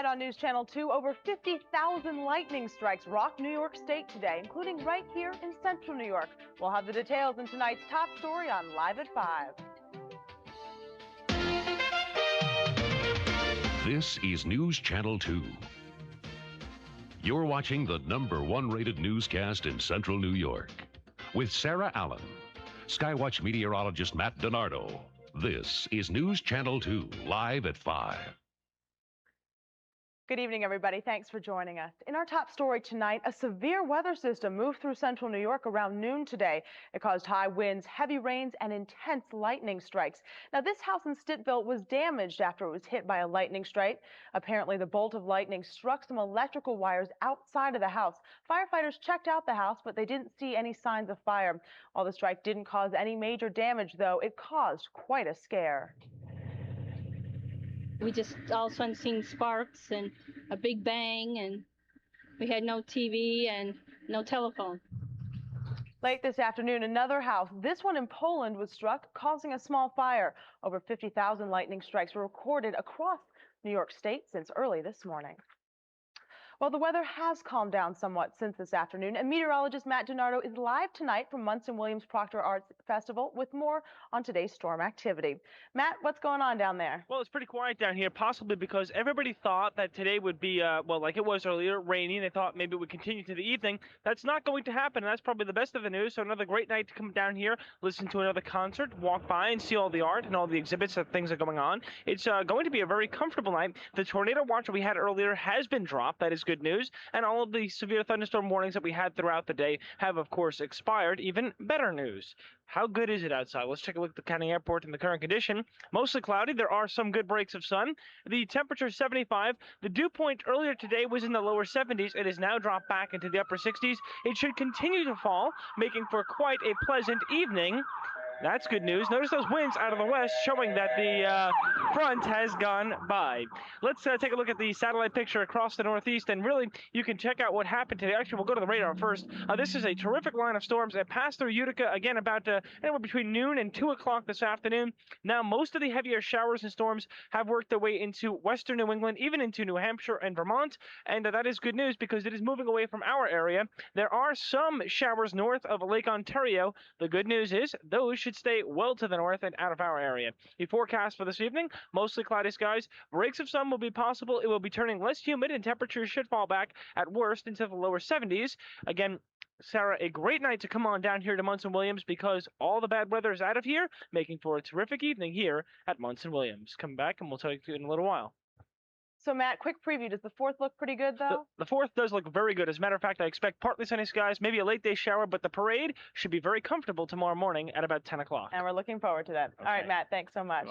ahead on News Channel 2, over 50,000 lightning strikes rocked New York State today, including right here in central New York. We'll have the details in tonight's top story on Live at 5. This is News Channel 2. You're watching the #1 rated newscast in central New York with Sarah Allen, Skywatch meteorologist Matt DiNardo. This is News Channel 2, live at 5. Good evening, everybody. Thanks for joining us. In our top story tonight, a severe weather system moved through central New York around noon today. It caused high winds, heavy rains, and intense lightning strikes. Now, this house in Stittsville was damaged after it was hit by a lightning strike. Apparently, the bolt of lightning struck some electrical wires outside of the house. Firefighters checked out the house, but they didn't see any signs of fire. While the strike didn't cause any major damage, though, it caused quite a scare. We just all of a sudden seen sparks and a big bang, and we had no TV and no telephone. Late this afternoon, another house, this one in Poland, was struck, causing a small fire. Over 50,000 lightning strikes were recorded across New York State since early this morning. Well, the weather has calmed down somewhat since this afternoon, and meteorologist Matt DiNardo is live tonight from Munson Williams Proctor Arts Festival with more on today's storm activity. Matt, what's going on down there? Well, it's pretty quiet down here, possibly because everybody thought that today would be, well, like it was earlier, rainy. They thought maybe it would continue to the evening. That's not going to happen, and that's probably the best of the news. So another great night to come down here, listen to another concert, walk by and see all the art and all the exhibits that things are going on. It's going to be a very comfortable night. The tornado watch we had earlier has been dropped. That is good news. And all of the severe thunderstorm warnings that we had throughout the day have, of course, expired. Even better news. How good is it outside? Let's take a look at the county airport and the current condition. Mostly cloudy. There are some good breaks of sun. The temperature is 75. The dew point earlier today was in the lower 70s. It has now dropped back into the upper 60s. It should continue to fall, making for quite a pleasant evening. That's good news. Notice those winds out of the west showing that the front has gone by. Let's take a look at the satellite picture across the northeast, and really you can check out what happened today. Actually, we'll go to the radar first. This is a terrific line of storms that passed through Utica again about anywhere between noon and 2 o'clock this afternoon. Now, most of the heavier showers and storms have worked their way into western New England, even into New Hampshire and Vermont, and that is good news because it is moving away from our area. There are some showers north of Lake Ontario. The good news is those should stay well to the north and out of our area. The forecast for this evening, mostly cloudy skies. Breaks of sun will be possible. It will be turning less humid and temperatures should fall back at worst into the lower 70s. Again, Sarah, a great night to come on down here to Munson Williams because all the bad weather is out of here, making for a terrific evening here at Munson Williams. Come back and we'll tell you in a little while. So, Matt, quick preview. Does the 4th look pretty good, though? The 4th does look very good. As a matter of fact, I expect partly sunny skies, maybe a late day shower, but the parade should be very comfortable tomorrow morning at about 10 o'clock. And we're looking forward to that. Okay. All right, Matt, thanks so much.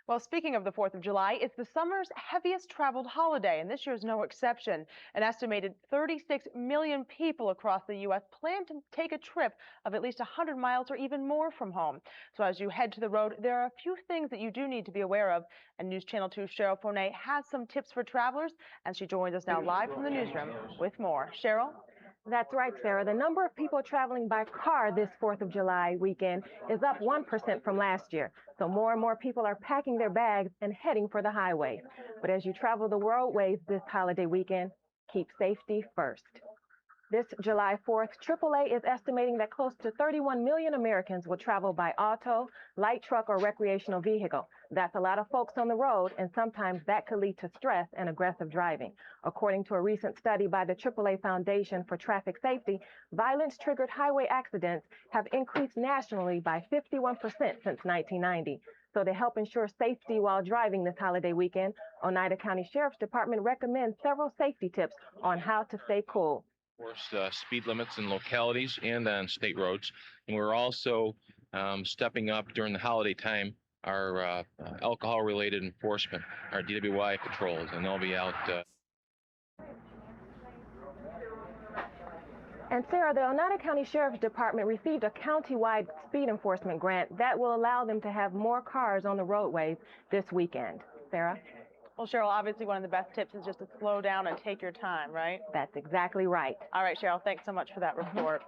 Well, speaking of the 4th of July, it's the summer's heaviest traveled holiday, and this year is no exception. An estimated 36 million people across the U.S. plan to take a trip of at least 100 miles or even more from home. So as you head to the road, there are a few things that you do need to be aware of, and News Channel 2's Cheryl Fournette has some tips for travelers, and she joins us now live from the newsroom with more. Cheryl? That's right, Sarah. The number of people traveling by car this 4th of July weekend is up 1% from last year. So more and more people are packing their bags and heading for the highways. But as you travel the roadways this holiday weekend, keep safety first. This July 4th, AAA is estimating that close to 31 million Americans will travel by auto, light truck, or recreational vehicle. That's a lot of folks on the road, and sometimes that could lead to stress and aggressive driving. According to a recent study by the AAA Foundation for Traffic Safety, violence-triggered highway accidents have increased nationally by 51% since 1990. So to help ensure safety while driving this holiday weekend, Oneida County Sheriff's Department recommends several safety tips on how to stay cool. Of course, speed limits in localities and on state roads. And we're also stepping up during the holiday time our alcohol-related enforcement, our DWI patrols, and they'll be out. And Sarah, the Oneida County Sheriff's Department received a county-wide speed enforcement grant that will allow them to have more cars on the roadways this weekend. Sarah? Well, Cheryl, obviously one of the best tips is just to slow down and take your time, right? That's exactly right. All right, Cheryl, thanks so much for that report.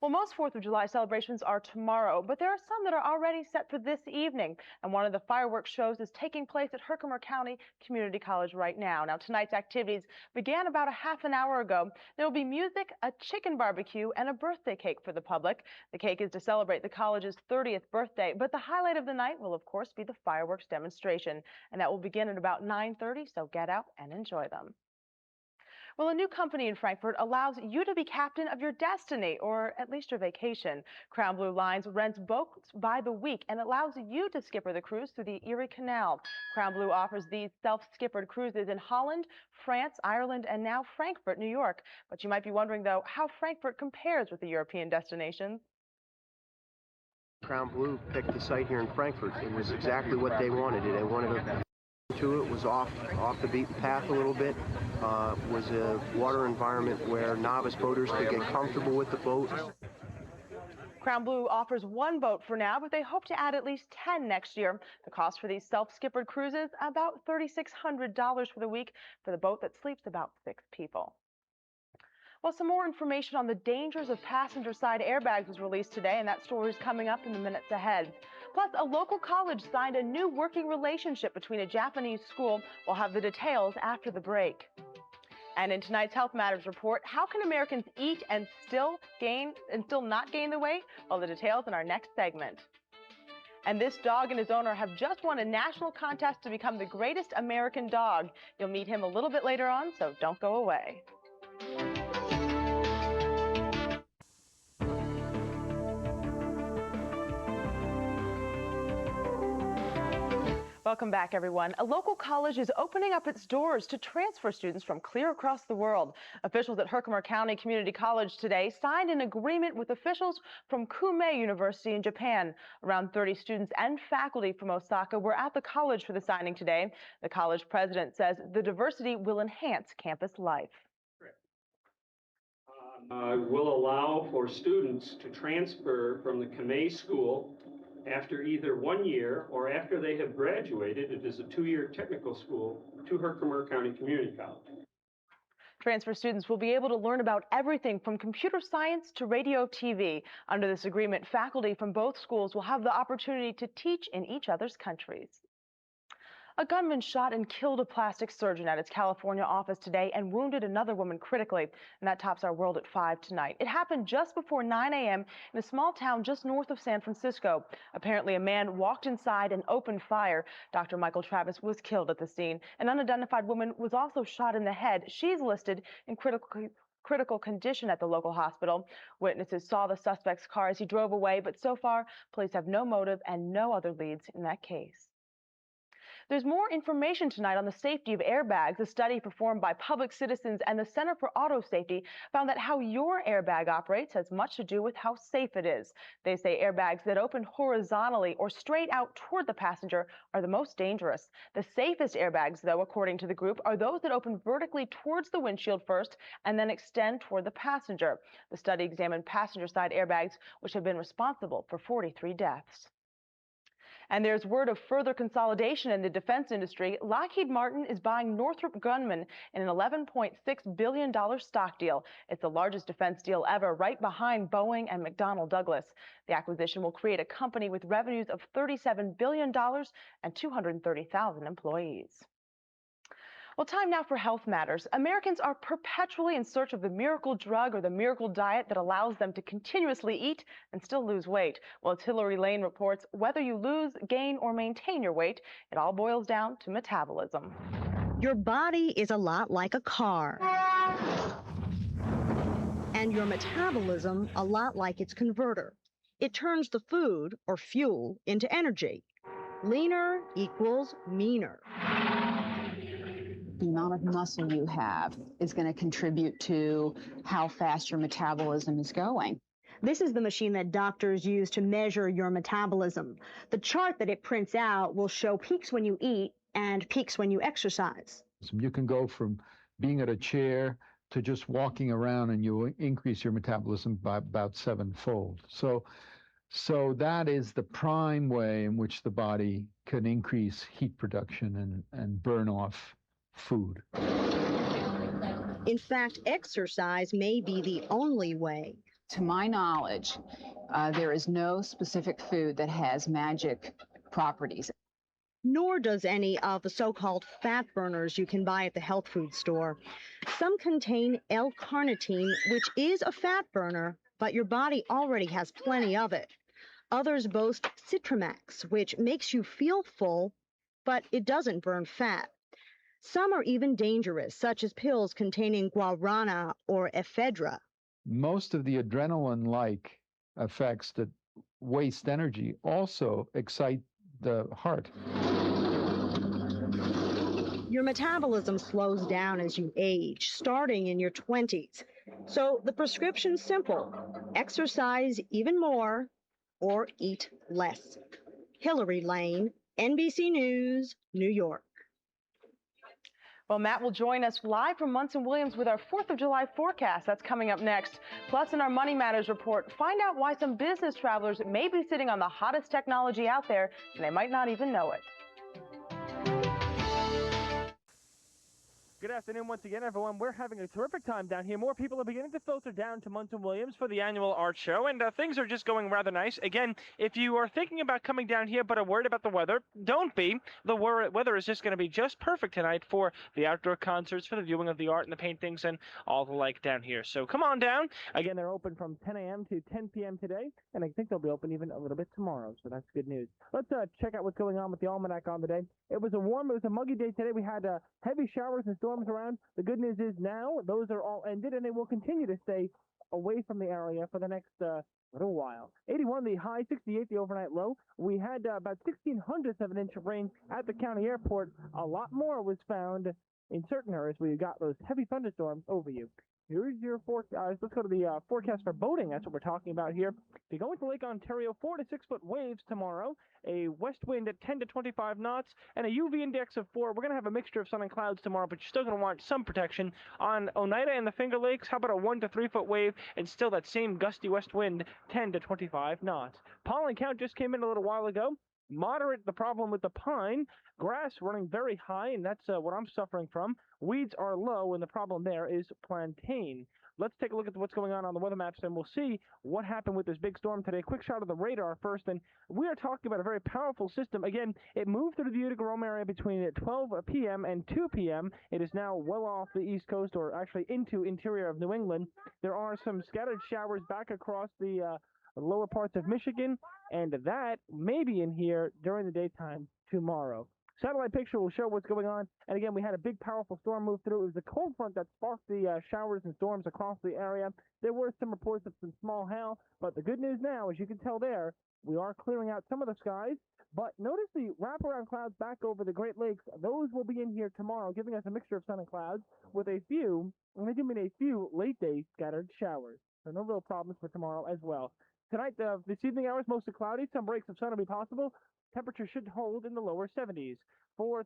Well, most 4th of July celebrations are tomorrow, but there are some that are already set for this evening. And one of the fireworks shows is taking place at Herkimer County Community College right now. Now, tonight's activities began about a half an hour ago. There will be music, a chicken barbecue, and a birthday cake for the public. The cake is to celebrate the college's 30th birthday, but the highlight of the night will, of course, be the fireworks demonstration. And that will begin at about 9:30, so get out and enjoy them. Well, a new company in Frankfort allows you to be captain of your destiny, or at least your vacation. Crown Blue Lines rents boats by the week and allows you to skipper the cruise through the Erie Canal. Crown Blue offers these self-skippered cruises in Holland, France, Ireland, and now Frankfort, New York. But you might be wondering, though, how Frankfort compares with the European destinations. Crown Blue picked the site here in Frankfort. It was exactly what they wanted. They wanted to it was off the beaten path a little bit. Was a water environment where novice boaters could get comfortable with the boat. Crown Blue offers one boat for now, but they hope to add at least 10 next year. The cost for these self-skippered cruises, about $3,600 for the week for the boat that sleeps about 6 people. Well, some more information on the dangers of passenger side airbags was released today, and that story is coming up in the minutes ahead. Plus, a local college signed a new working relationship between a Japanese school. We'll have the details after the break. And in tonight's Health Matters report, how can Americans eat and still not gain the weight? Well, the details in our next segment. And this dog and his owner have just won a national contest to become the greatest American dog. You'll meet him a little bit later on, so don't go away. Welcome back, everyone. A local college is opening up its doors to transfer students from clear across the world. Officials at Herkimer County Community College today signed an agreement with officials from Kumei University in Japan. Around 30 students and faculty from Osaka were at the college for the signing today. The college president says the diversity will enhance campus life. Will allow for students to transfer from the Kumei School after either 1 year or after they have graduated. It is a 2-year technical school to Herkimer County Community College. Transfer students will be able to learn about everything from computer science to radio TV. Under this agreement, faculty from both schools will have the opportunity to teach in each other's countries. A gunman shot and killed a plastic surgeon at its California office today and wounded another woman critically. And that tops our World at 5 tonight. It happened just before 9 a.m. in a small town just north of San Francisco. Apparently, a man walked inside and opened fire. Dr. Michael Travis was killed at the scene. An unidentified woman was also shot in the head. She's listed in critical condition at the local hospital. Witnesses saw the suspect's car as he drove away, but so far, police have no motive and no other leads in that case. There's more information tonight on the safety of airbags. A study performed by Public Citizens and the Center for Auto Safety found that how your airbag operates has much to do with how safe it is. They say airbags that open horizontally or straight out toward the passenger are the most dangerous. The safest airbags, though, according to the group, are those that open vertically towards the windshield first and then extend toward the passenger. The study examined passenger side airbags, which have been responsible for 43 deaths. And there's word of further consolidation in the defense industry. Lockheed Martin is buying Northrop Grumman in an $11.6 billion stock deal. It's the largest defense deal ever, right behind Boeing and McDonnell Douglas. The acquisition will create a company with revenues of $37 billion and 230,000 employees. Well, time now for Health Matters. Americans are perpetually in search of the miracle drug or the miracle diet that allows them to continuously eat and still lose weight. Well, as Hillary Lane reports, whether you lose, gain, or maintain your weight, it all boils down to metabolism. Your body is a lot like a car. And your metabolism a lot like its converter. It turns the food, or fuel, into energy. Leaner equals meaner. The amount of muscle you have is going to contribute to how fast your metabolism is going. This is the machine that doctors use to measure your metabolism. The chart that it prints out will show peaks when you eat and peaks when you exercise. You can go from being at a chair to just walking around and you increase your metabolism by about 7-fold. So that is the prime way in which the body can increase heat production and burn off food. In fact, exercise may be the only way. To my knowledge, there is no specific food that has magic properties. Nor does any of the so-called fat burners you can buy at the health food store. Some contain L-carnitine, which is a fat burner, but your body already has plenty of it. Others boast Citramax, which makes you feel full, but it doesn't burn fat. Some are even dangerous, such as pills containing guarana or ephedra. Most of the adrenaline-like effects that waste energy also excite the heart. Your metabolism slows down as you age, starting in your 20s. So the prescription's simple: exercise even more or eat less. Hillary Lane, NBC News, New York. Well, Matt will join us live from Munson Williams with our 4th of July forecast. That's coming up next. Plus, in our Money Matters report, find out why some business travelers may be sitting on the hottest technology out there, and they might not even know it. Good afternoon once again, everyone. We're having a terrific time down here. More people are beginning to filter down to Munson Williams for the annual art show, and things are just going rather nice. Again, if you are thinking about coming down here but are worried about the weather, don't be. The weather is just going to be just perfect tonight for the outdoor concerts, for the viewing of the art and the paintings and all the like down here. So come on down. Again, they're open from 10 a.m. to 10 p.m. today, and I think they'll be open even a little bit tomorrow, so that's good news. Let's check out what's going on with the almanac on the day. It was a muggy day today. We had heavy showers and storms around. The good news is now those are all ended, and they will continue to stay away from the area for the next little while. 81 the high, 68 the overnight low. We had about 1/1600th of an inch of rain at the county airport. A lot more was found in certain areas where you got those heavy thunderstorms over you. Here's your forecast. Let's go to the forecast for boating. That's what we're talking about here. If you go into Lake Ontario, 4 to 6 foot waves tomorrow, a west wind at 10 to 25 knots, and a UV index of 4. We're going to have a mixture of sun and clouds tomorrow, but you're still going to want some protection. On Oneida and the Finger Lakes, how about a 1 to 3 foot wave and still that same gusty west wind, 10 to 25 knots. Pollen count just came in a little while ago. Moderate the problem with the pine. Grass running very high, and that's what I'm suffering from. Weeds are low, and the problem there is plantain. Let's take a look at what's going on the weather maps, and we'll see what happened with this big storm today. Quick shot of the radar first, and we are talking about a very powerful system. Again, it moved through the Utica area between 12 p.m. and 2 p.m. It is now well off the east coast, or actually into interior of New England. There are some scattered showers back across the lower parts of Michigan, and that may be in here during the daytime tomorrow. Satellite picture will show what's going on. And again, we had a big, powerful storm move through. It was the cold front that sparked the showers and storms across the area. There were some reports of some small hail, but the good news now, as you can tell there, we are clearing out some of the skies. But notice the wraparound clouds back over the Great Lakes. Those will be in here tomorrow, giving us a mixture of sun and clouds with a few, and I do mean a few, late-day scattered showers. So no real problems for tomorrow as well. Tonight, this evening hours, mostly cloudy. Some breaks of sun will be possible. Temperature should hold in the lower 70s. For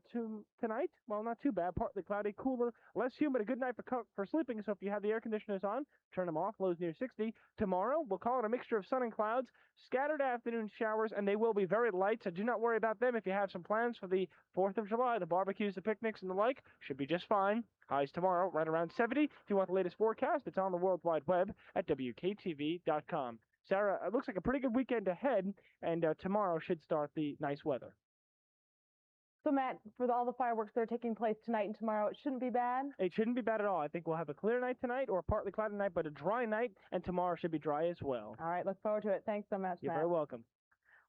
tonight, well, not too bad. Partly cloudy, cooler, less humid. A good night for sleeping. So if you have the air conditioners on, turn them off. Lows near 60. Tomorrow, we'll call it a mixture of sun and clouds. Scattered afternoon showers, and they will be very light. So do not worry about them. If you have some plans for the 4th of July, the barbecues, the picnics, and the like, should be just fine. Highs tomorrow, right around 70. If you want the latest forecast, it's on the World Wide Web at WKTV.com. Sarah, it looks like a pretty good weekend ahead, and tomorrow should start the nice weather. So, Matt, for all the fireworks that are taking place tonight and tomorrow, it shouldn't be bad? It shouldn't be bad at all. I think we'll have a clear night tonight, or a partly cloudy night, but a dry night, and tomorrow should be dry as well. All right, look forward to it. Thanks so much, You're Matt. very welcome.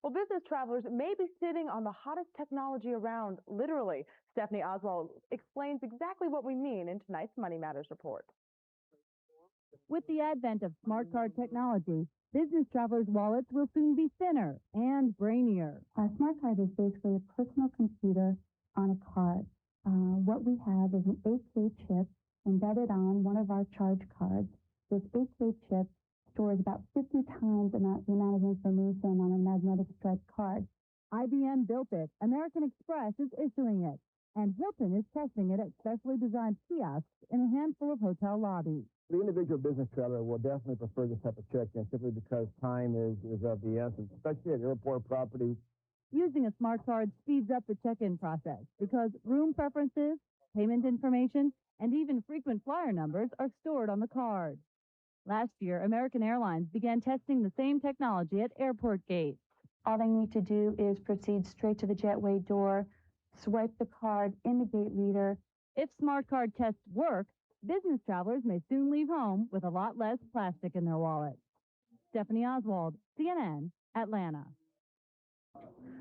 Well, business travelers may be sitting on the hottest technology around, literally. Stephanie Oswald explains exactly what we mean in tonight's Money Matters report. With the advent of smart card technology, business travelers' wallets will soon be thinner and brainier. A smart card is basically a personal computer on a card. What we have is an 8K chip embedded on one of our charge cards. This 8K chip stores about 50 times the amount of information on a magnetic stripe card. IBM built it, American Express is issuing it, and Hilton is testing it at specially designed kiosks in a handful of hotel lobbies. The individual business traveler will definitely prefer this type of check-in simply because time is of the essence, especially at airport properties. Using a smart card speeds up the check-in process because room preferences, payment information, and even frequent flyer numbers are stored on the card. Last year, American Airlines began testing the same technology at airport gates. All they need to do is proceed straight to the jetway door, swipe the card in the gate reader. If smart card tests work, business travelers may soon leave home with a lot less plastic in their wallet. Stephanie Oswald, CNN, Atlanta.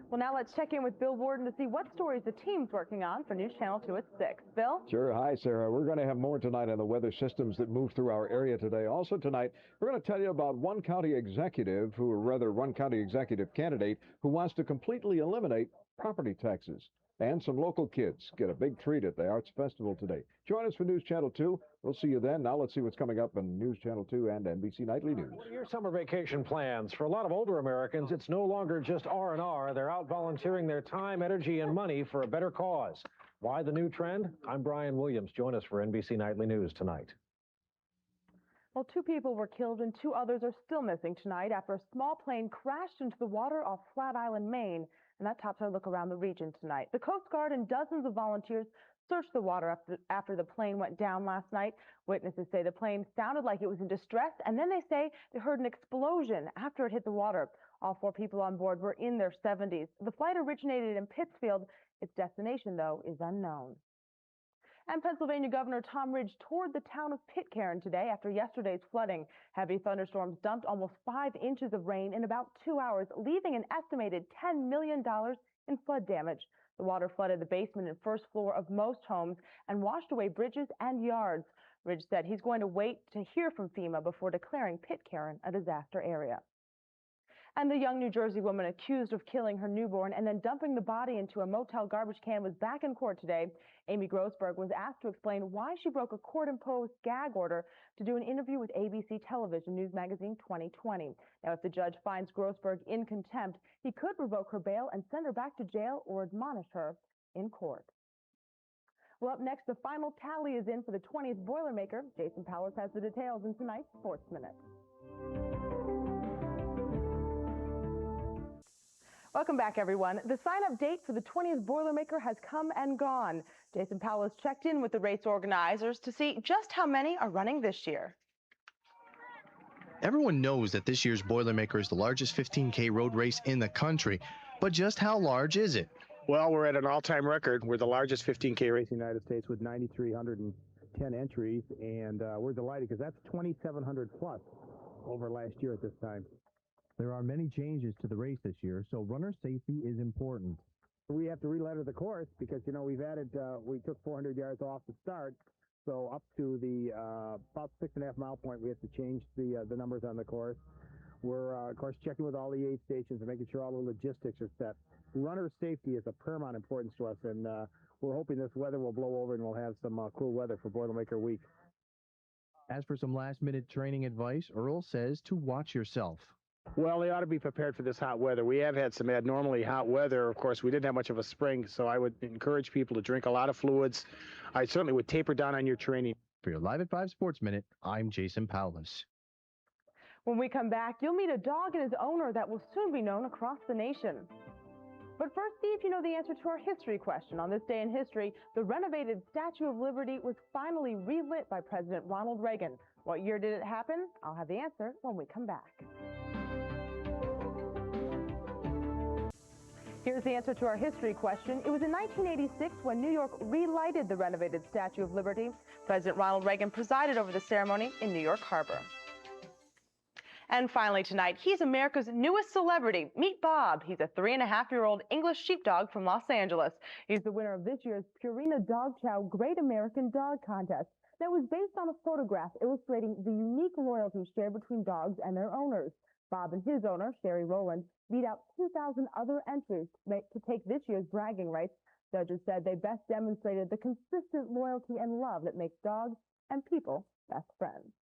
Well, now let's check in with Bill Warden to see what stories the team's working on for News Channel 2 at 6. Bill? Sure. Hi, Sarah. We're going to have more tonight on the weather systems that move through our area today. Also tonight, we're going to tell you about one county executive candidate who wants to completely eliminate property taxes. And some local kids get a big treat at the Arts Festival today. Join us for News Channel 2. We'll see you then. Now let's see what's coming up on News Channel 2 and NBC Nightly News. What are your summer vacation plans? For a lot of older Americans, it's no longer just R&R. They're out volunteering their time, energy, and money for a better cause. Why the new trend? I'm Brian Williams. Join us for NBC Nightly News tonight. Well, 2 people were killed and 2 others are still missing tonight after a small plane crashed into the water off Flat Island, Maine. And that tops our look around the region tonight. The Coast Guard and dozens of volunteers searched the water after the plane went down last night. Witnesses say the plane sounded like it was in distress, and then they say they heard an explosion after it hit the water. All 4 people on board were in their 70s. The flight originated in Pittsfield. Its destination, though, is unknown. And Pennsylvania Governor Tom Ridge toured the town of Pitcairn today after yesterday's flooding. Heavy thunderstorms dumped almost 5 inches of rain in about 2 hours, leaving an estimated $10 million in flood damage. The water flooded the basement and first floor of most homes and washed away bridges and yards. Ridge said he's going to wait to hear from FEMA before declaring Pitcairn a disaster area. And the young New Jersey woman accused of killing her newborn and then dumping the body into a motel garbage can was back in court today. Amy Grossberg was asked to explain why she broke a court-imposed gag order to do an interview with ABC Television News Magazine 2020. Now, if the judge finds Grossberg in contempt, he could revoke her bail and send her back to jail or admonish her in court. Well, up next, the final tally is in for the 20th Boilermaker. Jason Powles has the details in tonight's Sports Minute. Welcome back, everyone. The sign-up date for the 20th Boilermaker has come and gone. Jason Powles checked in with the race organizers to see just how many are running this year. Everyone knows that this year's Boilermaker is the largest 15K road race in the country, but just how large is it? Well, we're at an all-time record. We're the largest 15K race in the United States with 9,310 entries, and we're delighted because that's 2,700 plus over last year at this time. There are many changes to the race this year, so runner safety is important. We have to re-letter the course because, you know, we've added, we took 400 yards off the start, so up to the about 6.5 mile point, we have to change the numbers on the course. We're, of course, checking with all the aid stations and making sure all the logistics are set. Runner safety is of paramount importance to us, and we're hoping this weather will blow over and we'll have some cool weather for Boilermaker Week. As for some last-minute training advice, Earl says to watch yourself. Well, they ought to be prepared for this hot weather. We have had some abnormally hot weather. Of course, we didn't have much of a spring, so I would encourage people to drink a lot of fluids. I certainly would taper down on your training. For your Live at 5 Sports Minute, I'm Jason Powles. When we come back, you'll meet a dog and his owner that will soon be known across the nation. But first, see if you know the answer to our history question. On this day in history, the renovated Statue of Liberty was finally relit by President Ronald Reagan. What year did it happen? I'll have the answer when we come back. Here's the answer to our history question. It was in 1986 when New York relighted the renovated Statue of Liberty. President Ronald Reagan presided over the ceremony in New York Harbor. And finally tonight, he's America's newest celebrity. Meet Bob. He's a 3.5-year-old English sheepdog from Los Angeles. He's the winner of this year's Purina Dog Chow Great American Dog Contest that was based on a photograph illustrating the unique loyalty shared between dogs and their owners. Bob and his owner, Sherry Rowland, beat out 2,000 other entries to take this year's bragging rights. Judges said they best demonstrated the consistent loyalty and love that makes dogs and people best friends.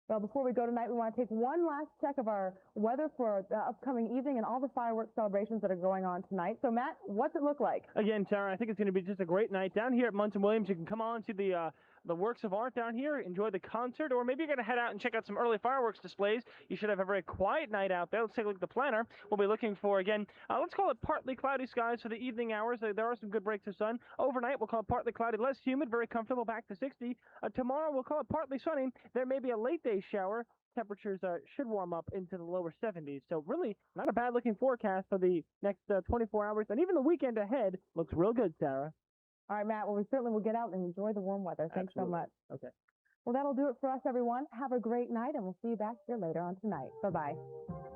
Well, before we go tonight, we want to take one last check of our weather for the upcoming evening and all the fireworks celebrations that are going on tonight. So, Matt, what's it look like? Again, Tara, I think it's going to be just a great night. Down here at Munson Williams, you can come on to the the works of art down here, enjoy the concert, or maybe you're going to head out and check out some early fireworks displays. You should have a very quiet night out there. Let's take a look at the planner. We'll be looking for, again, let's call it partly cloudy skies for the evening hours. There are some good breaks of sun. Overnight, we'll call it partly cloudy, less humid, very comfortable, back to 60. Tomorrow, we'll call it partly sunny. There may be a late day shower. Temperatures should warm up into the lower 70s. So really not a bad looking forecast for the next 24 hours. And even the weekend ahead looks real good, Sarah. All right, Matt. Well, we certainly will get out and enjoy the warm weather. Thanks so much. Okay. Well, that'll do it for us, everyone. Have a great night, and we'll see you back here later on tonight. Bye-bye.